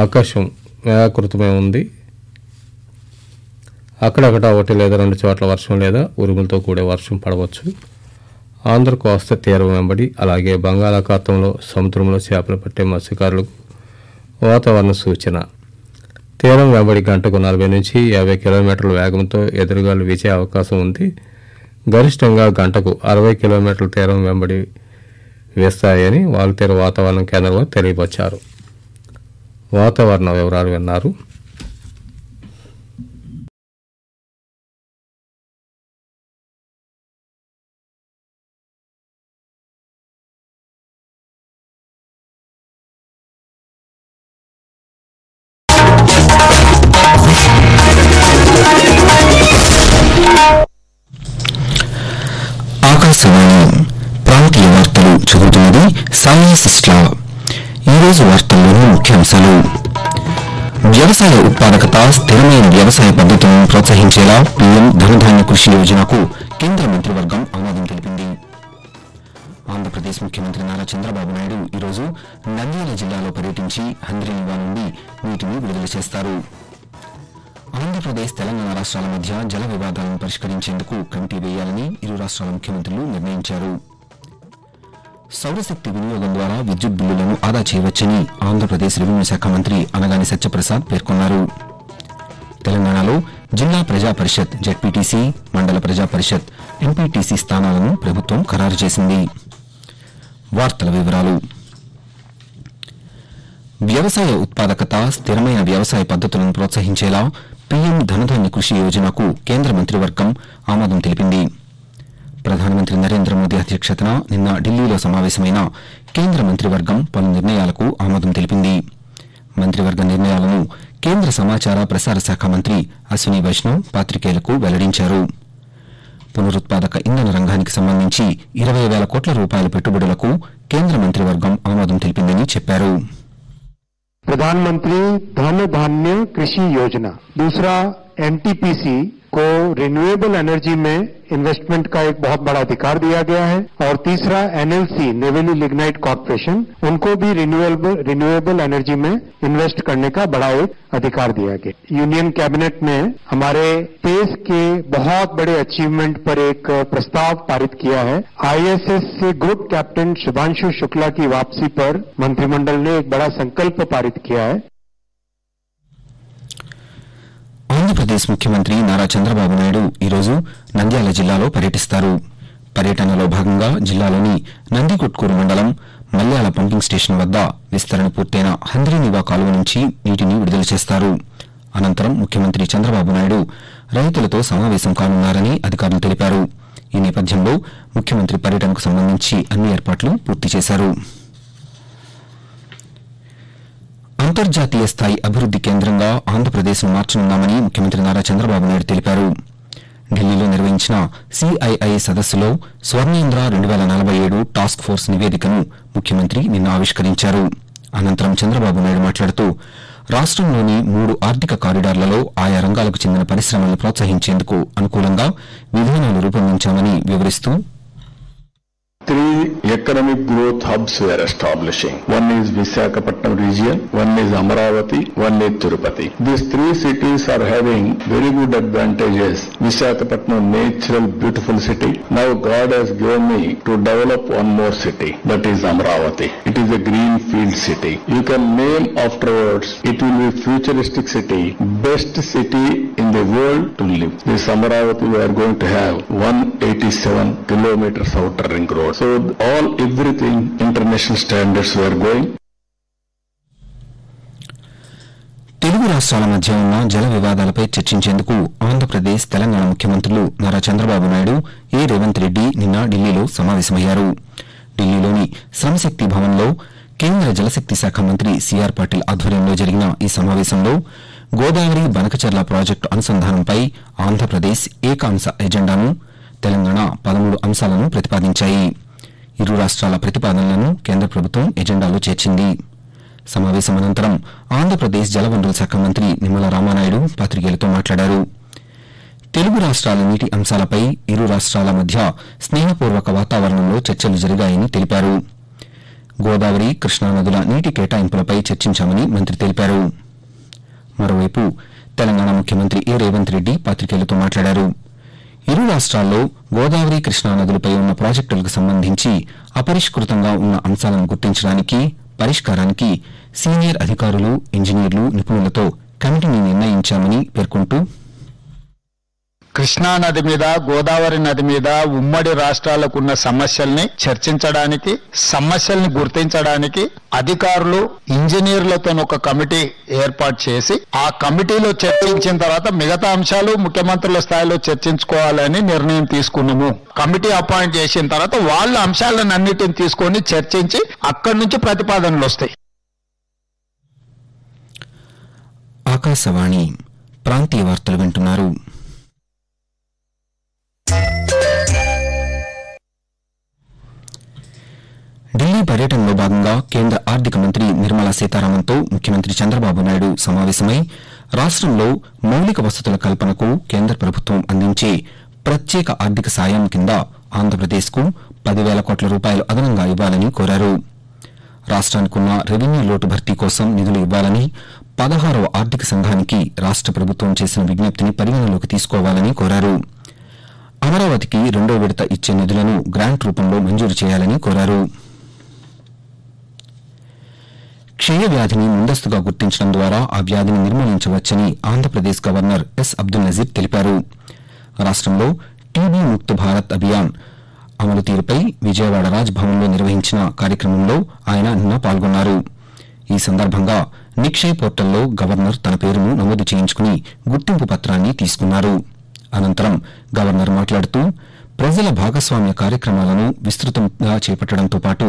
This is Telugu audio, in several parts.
ఆకాశం మేఘాకృతమై ఉంది. అక్కడక్కడ 1 లేదా 2 చోట్ల వర్షం లేదా ఉరుములతో కూడే వర్షం పడవచ్చు. ఆంధ్ర కోస్తా తీరం వెంబడి అలాగే బంగాళాఖాతంలో సముద్రంలో చేపలు పట్టే మత్స్యకారులకు వాతావరణ సూచన. తీరం వెంబడి గంటకు 40 నుంచి 50 కిలోమీటర్ల వేగంతో ఎదురుగాలు వీచే అవకాశం ఉంది. గరిష్టంగా గంటకు 60 కిలోమీటర్ల తీరం వెంబడి వేస్తాయని వాల్తేరు వాతావరణ కేంద్రంలో తెలియపరిచారు. వాతావరణ వివరాలు విన్నారు. ఆకాశవాణి ప్రాంతీయ వార్తలు చదువుతున్నది సాయి సిస్లా. ఈరోజు వార్తల్లోని ముఖ్యాంశాలు: వ్యవసాయ ఉత్పాదకత, స్థిరమైన వ్యవసాయ పద్ధతులను ప్రోత్సహించేలా పీఎం ధనధాన్య కృషి యోజనకు కేంద్ర మంత్రివర్గం ఆమోదం తెలిపింది. ఆంధ్రప్రదేశ్ ముఖ్యమంత్రి నారా చంద్రబాబు నాయుడు ఈరోజు నంద్యాల జిల్లాలో పర్యటించి హంద్రీనివా నుండి నీటిని విడుదల చేస్తారు. ఆంధ్రప్రదేశ్, తెలంగాణ రాష్ట్రాల మధ్య జల వివాదాలను పరిష్కరించేందుకు కమిటీ వేయాలని ఇరు రాష్ట్రాల ముఖ్యమంత్రులు నిర్ణయించారు. సౌరశక్తి వినియోగం ద్వారా విద్యుత్ బిల్లులను ఆదా చేయవచ్చని ఆంధ్రప్రదేశ్ రెవెన్యూ శాఖ మంత్రి అనగాని సత్యప్రసాద్ పేర్కొన్నారు. తెలంగాణలో జిల్లా ప్రజా పరిషత్, జెడ్పీటీసీ, మండల ప్రజా పరిషత్, ఎంపీటీసీ స్థానాలను ప్రభుత్వం ఖరారు చేసింది. వార్తల వివరాలు: వ్యవసాయ ఉత్పాదకత, స్థిరమైన వ్యవసాయ పద్ధతులను ప్రోత్సహించేలా పీఎం ధనధాన్య కృషి యోజనకు కేంద్ర మంత్రివర్గం ఆమోదం తెలిపింది. ప్రధానమంత్రి నరేంద్ర మోదీ అధ్యక్షతన నిన్న ఢిల్లీలో సమావేశమైన కేంద్ర మంత్రివర్గం పలు నిర్ణయాలకు ఆమోదం తెలిపింది. మంత్రివర్గ నిర్ణయాలను కేంద్ర సమాచార ప్రసార శాఖ మంత్రి అశ్విని వైష్ణవ్ పాత్రికేయులకు వెల్లడించారు. పునరుత్పాదక ఇంధన రంగానికి సంబంధించి 20,000 కోట్ల రూపాయల పెట్టుబడులకు కేంద్ర మంత్రివర్గం ఆమోదం తెలిపిందని చెప్పారు. प्रधानमंत्री धन धान्य कृषि योजना, दूसरा एनटीपीसी को रिन्यूएबल एनर्जी में इन्वेस्टमेंट का एक बहुत बड़ा अधिकार दिया गया है, और तीसरा एनएलसी नेवली लिग्नाइट कॉर्पोरेशन, उनको भी रिन्यूएबल एनर्जी में इन्वेस्ट करने का बड़ा एक अधिकार दिया गया. यूनियन कैबिनेट ने हमारे देश के बहुत बड़े अचीवमेंट पर एक प्रस्ताव पारित किया है. आईएसएस से ग्रुप कैप्टन शुभांशु शुक्ला की वापसी पर मंत्रिमंडल ने एक बड़ा संकल्प पारित किया है. ఆంధ్రప్రదేశ్ ముఖ్యమంత్రి నారా చంద్రబాబు నాయుడు ఈరోజు నంద్యాల జిల్లాలో పర్యటిస్తారు. పర్యటనలో భాగంగా జిల్లాలోని నందికొట్కూరు మండలం మల్యాల పంపింగ్ స్టేషన్ వద్ద విస్తరణ పూర్తయిన హంద్రీనివా కాలువ నుంచి నీటిని విడుదల చేస్తారు. అనంతరం ముఖ్యమంత్రి చంద్రబాబు నాయుడు రైతులతో సమావేశం కానున్నారని అధికారులు తెలిపారు. ఈ నేపథ్యంలో ముఖ్యమంత్రి పర్యటనకు సంబంధించి అన్ని ఏర్పాట్లు పూర్తి చేశారు. అంతర్జాతీయ స్థాయి అభివృద్ది కేంద్రంగా ఆంధ్రప్రదేశ్ను మార్చనున్నామని ముఖ్యమంత్రి నారా చంద్రబాబు నాయుడు తెలిపారు. ఢిల్లీలో నిర్వహించిన సిఐఐ సదస్సులో స్వర్ణేంద్ర 2047 టాస్క్ ఫోర్స్ నివేదికను ముఖ్యమంత్రి నిన్న ఆవిష్కరించారు. అనంతరం చంద్రబాబు నాయుడు మాట్లాడుతూ రాష్టంలోని 3 ఆర్థిక కారిడార్లలో ఆయా రంగాలకు చెందిన పరిశ్రమలను ప్రోత్సహించేందుకు అనుకూలంగా విధానాలు రూపొందించామని వివరిస్తూ, 3 economic growth hubs were establishing. One is Visakhapatnam region, one is Amaravati, one is Tirupati. These 3 cities are having very good advantages. Visakhapatnam, natural, beautiful city. Now God has given me to develop one more city, that is Amaravati. It is a greenfield city. You can name afterwards. It will be futuristic city, best city in the world to live. This Amaravati we are going to have 187 kilometers outer ring road. So everything international standards we are going. Telugu రాష్ట్రాల మధ్య ఉన్న జల వివాదాలపై చర్చించేందుకు ఆంధ్రప్రదేశ్, తెలంగాణ ముఖ్యమంత్రులు నారా చంద్రబాబు నాయుడు, ఏ రేవంత్ రెడ్డి నిన్న ఢిల్లీలో సమావేశమయ్యారు. ఢిల్లీలోని శ్రమశక్తి భవన్లో కేంద్ర జలశక్తి శాఖ మంత్రి సిఆర్ పాటిల్ ఆధ్వర్యంలో జరిగిన ఈ సమావేశంలో గోదావరి బనకచెర్ల ప్రాజెక్టు అనుసంధానంపై ఆంధ్రప్రదేశ్ ఏకాంశ ఎజెండాను, తెలంగాణ 13 అంశాలను ప్రతిపాదించాయి. ఇరు రాష్ట్రాల ప్రతిపాదనలను కేంద్ర ప్రభుత్వం ఎజెండాలో చేర్చింది. సమావేశం అనంతరం ఆంధ్రప్రదేశ్ జలవనరుల శాఖ మంత్రి నిమ్మల రామానాయుడు పాత్రికేయులతో మాట్లాడారు. తెలుగు రాష్ట్రాల నీటి అంశాలపై ఇరు రాష్ట్రాల మధ్య స్నేహపూర్వక వాతావరణంలో చర్చలు జరిగాయని తెలిపారు. గోదావరి కృష్ణా నదుల నీటి కేటాయింపులపై చర్చించామని మంత్రి తెలిపారు. మరోవైపు తెలంగాణ ముఖ్యమంత్రి ఏ రేవంత్ రెడ్డి పాతికేయులతో మాట్లాడారు. ఇరు రాష్ట్రాల్లో గోదావరి కృష్ణా నదులపై ఉన్న ప్రాజెక్టులకు సంబంధించి అపరిష్కృతంగా ఉన్న అంశాలను గుర్తించడానికి, పరిష్కారానికి సీనియర్ అధికారులు, ఇంజనీర్లు, నిపుణులతో కమిటీని నిర్ణయించామని పేర్కొంటూ, కృష్ణా నది మీద, గోదావరి నది మీద ఉమ్మడి రాష్ట్రాలకు ఉన్న సమస్యల్ని చర్చించడానికి, సమస్యల్ని గుర్తించడానికి అధికారులు, ఇంజనీర్లతో ఒక కమిటీ ఏర్పాటు చేసి ఆ కమిటీలో చర్చించిన తర్వాత మిగతా అంశాలు ముఖ్యమంత్రుల స్థాయిలో చర్చించుకోవాలని నిర్ణయం తీసుకున్నాము. కమిటీ అపాయింట్ చేసిన తర్వాత వాళ్ళ అంశాలను అన్నిటిని తీసుకొని చర్చించి అక్కడి నుంచి ప్రతిపాదనలు వస్తాయి. ఆకాశవాణి ప్రాంతీయ వార్తలు వింటున్నారు. ఢిల్లీ పర్యటనలో భాగంగా కేంద్ర ఆర్థిక మంత్రి నిర్మలా సీతారామన్తో ముఖ్యమంత్రి చంద్రబాబు నాయుడు సమావేశమై రాష్టంలో మౌలిక వసతుల కల్పనకు కేంద్ర ప్రభుత్వం అందించే ప్రత్యేక ఆర్థిక సాయం కింద ఆంధ్రప్రదేశ్కు 10,000 కోట్ల రూపాయలు అదనంగా ఇవ్వాలని కోరారు. రాష్ట్రానికున్న రెవెన్యూ లోటు భర్తీ కోసం నిధులు ఇవ్వాలని, 16వ ఆర్థిక సంఘానికి రాష్ట ప్రభుత్వం చేసిన విజ్ఞప్తిని పరిగణలోకి తీసుకోవాలని కోరారు. అమరావతికి 2వ విడత ఇచ్చే నిధులను గ్రాంట్ రూపంలో మంజూరు చేయాలని కోరారు. క్షయ వ్యాధిని ముందస్తుగా గుర్తించడం ద్వారా ఆ వ్యాధిని నిర్మూలించవచ్చని ఆంధ్రప్రదేశ్ గవర్నర్ ఎస్ అబ్దుల్ నజీర్ తెలిపారు. రాష్టంలో టీబీ ముక్త్ భారత్ అభియాన్ అమలు తీరుపై విజయవాడ రాజ్ భవన్లో నిర్వహించిన కార్యక్రమంలో ఆయన నిన్న పాల్గొన్నారు. ఈ సందర్భంగా నిక్షయ్ పోర్టల్లో గవర్నర్ తన పేరును నమోదు చేయించుకుని గుర్తింపు పత్రాన్ని తీసుకున్నారు. అనంతరం గవర్నర్ మాట్లాడుతూ, ప్రజల భాగస్వామ్య కార్యక్రమాలను విస్తృతంగా చేపట్టడంతో పాటు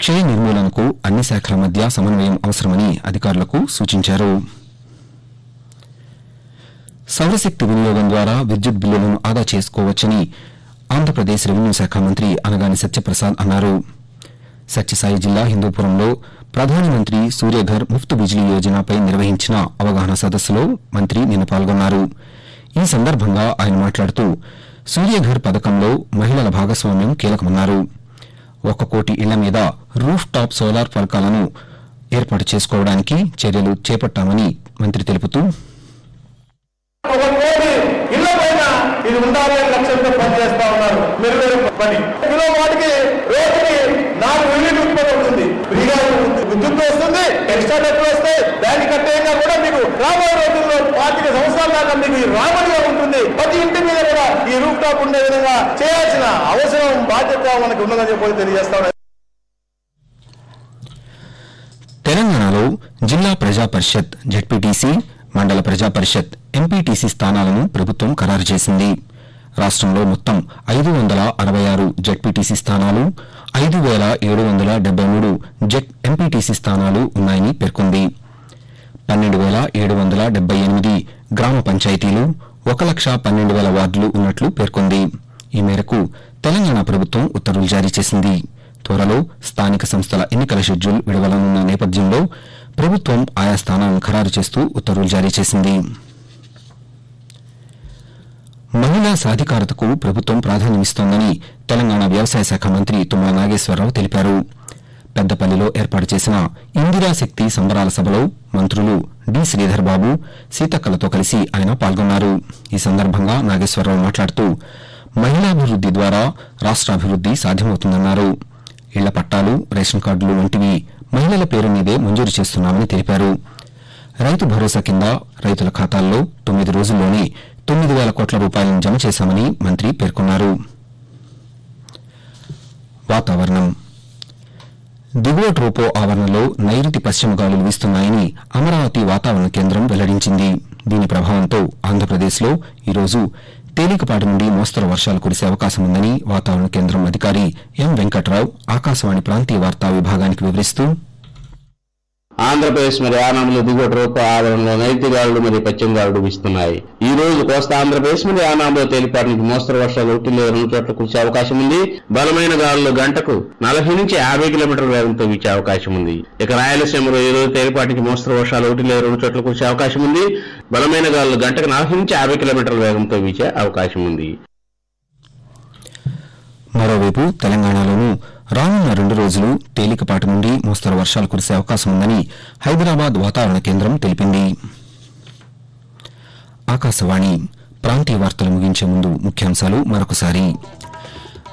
క్షయ నిర్మూలనకు అన్ని శాఖల మధ్య సమన్వయం అవసరమని అధికారులకు సూచించారు. సౌరశక్తి వినియోగం ద్వారా విద్యుత్ బిల్లులను ఆదా చేసుకోవచ్చని ఆంధ్రప్రదేశ్ రెవెన్యూ శాఖ మంత్రి అనగాని సత్యప్రసాద్ అన్నారు. సత్యసాయి జిల్లా హిందూపురంలో ప్రధానమంత్రి సూర్యఘర్ ముఫ్త్ బిజిలీ యోజనపై నిర్వహించిన అవగాహన సదస్సులో మంత్రి నిన్న పాల్గొన్నారు. ఈ సందర్భంగా ఆయన మాట్లాడుతూ, సూర్యఘర్ పథకంలో మహిళల భాగస్వామ్యం కీలకమన్నారు. 1 కోటి ఇళ్ల మీద రూఫ్ టాప్ సోలార్ ఫలకాలను ఏర్పాటు చేసుకోవడానికి చర్యలు చేపట్టామని మంత్రి తెలుపుతూ, ఇది ఉండాలి అని లక్ష్యంతో పనిచేస్తా ఉన్నారు. మెరుగైన పని కిలో వాటికి రోజుకి 4 యూనిట్ ఉత్పత్తి అవుతుంది. ఫ్రీగా విద్యుత్ వస్తుంది, ఎక్స్ట్రా డబ్బులు వస్తాయి. దాన్ని కట్టేయంగా కూడా మీకు రాబోయే రోజుల్లో 25 సంవత్సరాల దాకా మీకు రాబడిగా ఉంటుంది. ప్రతి ఇంటి మీద కూడా ఈ రూఫ్ టాప్ ఉండే విధంగా చేయాల్సిన అవసరం, బాధ్యత మనకు ఉన్నదని చెప్పి తెలియజేస్తా ఉన్నారు. తెలంగాణలో జిల్లా ప్రజా పరిషత్, జెడ్పీటీసీ, మండల ప్రజా పరిషత్, ఎంపీటీసీ స్థానాలను ప్రభుత్వం ఖరారు చేసింది. రాష్టంలో మొత్తం 566 జెడ్పీటీసీ స్థానాలు, 5,773 ఎంపీటీసీ స్థానాలు ఉన్నాయని పేర్కొంది. 12,778 గ్రామ పంచాయతీలు, 1,12,000 వార్డులు ఉన్నట్లు పేర్కొంది. ఈ మేరకు తెలంగాణ ప్రభుత్వం ఉత్తర్వులు జారీ చేసింది. త్వరలో స్థానిక సంస్థల ఎన్నికల షెడ్యూల్ విడుదలనున్న నేపథ్యంలో ప్రభుత్వం ఆయా స్థానాలను ఖరారు చేస్తూ ఉత్తర్వులు జారీ చేసింది. మహిళా సాధికారతకు ప్రభుత్వం ప్రాధాన్యమిస్తోందని తెలంగాణ వ్యవసాయ శాఖ మంత్రి తుమ్మల నాగేశ్వరరావు తెలిపారు. పెద్దపల్లిలో ఏర్పాటు చేసిన ఇందిరాశక్తి సంబరాల సభలో మంత్రులు డి శ్రీధర్ బాబు, సీతక్కలతో కలిసి ఆయన పాల్గొన్నారు. ఈ సందర్భంగా నాగేశ్వరరావు మాట్లాడుతూ, మహిళాభివృద్ది ద్వారా రాష్ట్రాభివృద్ది సాధ్యమవుతుందన్నారు. ఇళ్ల పట్టాలు, రేషన్ కార్డులు వంటివి మహిళల పేరు మీదే మంజూరు చేస్తున్నామని తెలిపారు. రైతు భరోసా కింద రైతుల ఖాతాల్లో 9 రోజుల్లోనే 9,000 కోట్ల రూపాయలను జమ చేశామని మంత్రి పేర్కొన్నారు. వాతావరణం. దిగువ ట్రోపో ఆవరణలో నైరుతి పశ్చిమ గాలులు వీస్తున్నాయని అమరావతి వాతావరణ కేంద్రం వెల్లడించింది. దీని ప్రభావంతో ఆంధ్రప్రదేశ్లో ఈరోజు తేలికపాటి నుండి మోస్తరు వర్షాలు కురిసే అవకాశం ఉందని వాతావరణ కేంద్రం అధికారి ఎం వెంకట్రావు ఆకాశవాణి ప్రాంతీయ వార్తా విభాగానికి వివరిస్తూ, ఆంధ్రప్రదేశ్ మరి యానాంలో దిగువ ట్రోపో ఆవరణలో నైరుతి గాలులు మరియు పశ్చిమ గాలులు వీస్తున్నాయి. ఈ రోజు కోస్తా ఆంధ్రప్రదేశ్ మరి యానాంలో తేలిపాటి నుంచి మోస్తరు వర్షాలు 1 లేదా 2 చోట్ల కురిసే అవకాశం ఉంది. బలమైన గాలులు గంటకు 40 నుంచి 50 కిలోమీటర్ల వేగంతో వీచే అవకాశం ఉంది. ఇక రాయలసీమలో ఈ రోజు తేలిపాటి నుంచి మోస్తరు వర్షాలు 1 లేదా 2 చోట్ల కురిసే అవకాశం ఉంది. బలమైన గాలులు గంటకు 40 నుంచి 50 కిలోమీటర్ల వేగంతో వీచే అవకాశం ఉంది. మరోవైపు తెలంగాణలోనూ రానున్న 2 రోజులు తేలికపాటి నుండి మోస్తరు వర్షాలు కురిసే అవకాశం ఉందని హైదరాబాద్ వాతావరణ కేంద్రం తెలిపింది. ఆకాశవాణి ప్రాంతీయ వార్తలు ముగించే ముందు ముఖ్యాంశాలు మరొకసారి.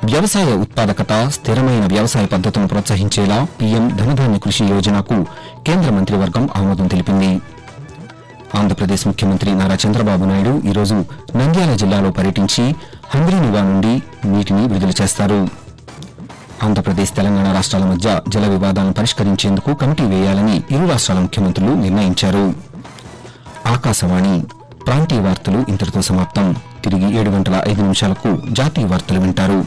వ్యవసాయ ఉత్పాదకత, స్థిరమైన వ్యవసాయ పద్దతులను ప్రోత్సహించేలా పీఎం ధనధాన్య కృషి యోజనకు కేంద్ర మంత్రివర్గం ఆమోదం తెలిపింది. ఆంధ్రప్రదేశ్ ముఖ్యమంత్రి నారా చంద్రబాబు నాయుడు ఈరోజు నంద్యాల జిల్లాలో పర్యటించి హంద్రీనివా నుండి నీటిని విడుదల చేస్తారు. ఆంధ్రప్రదేశ్, తెలంగాణ రాష్ట్రాల మధ్య జల వివాదాలను పరిష్కరించేందుకు కమిటీ వేయాలని ఇరు రాష్ట్రాల ముఖ్యమంత్రులు నిర్ణయించారు. ఆకాశవాణి ప్రాంతీయ వార్తలు ఇంతటితో సమాప్తం. తిరిగి 7:05 జాతీయ వార్తలు వింటారు.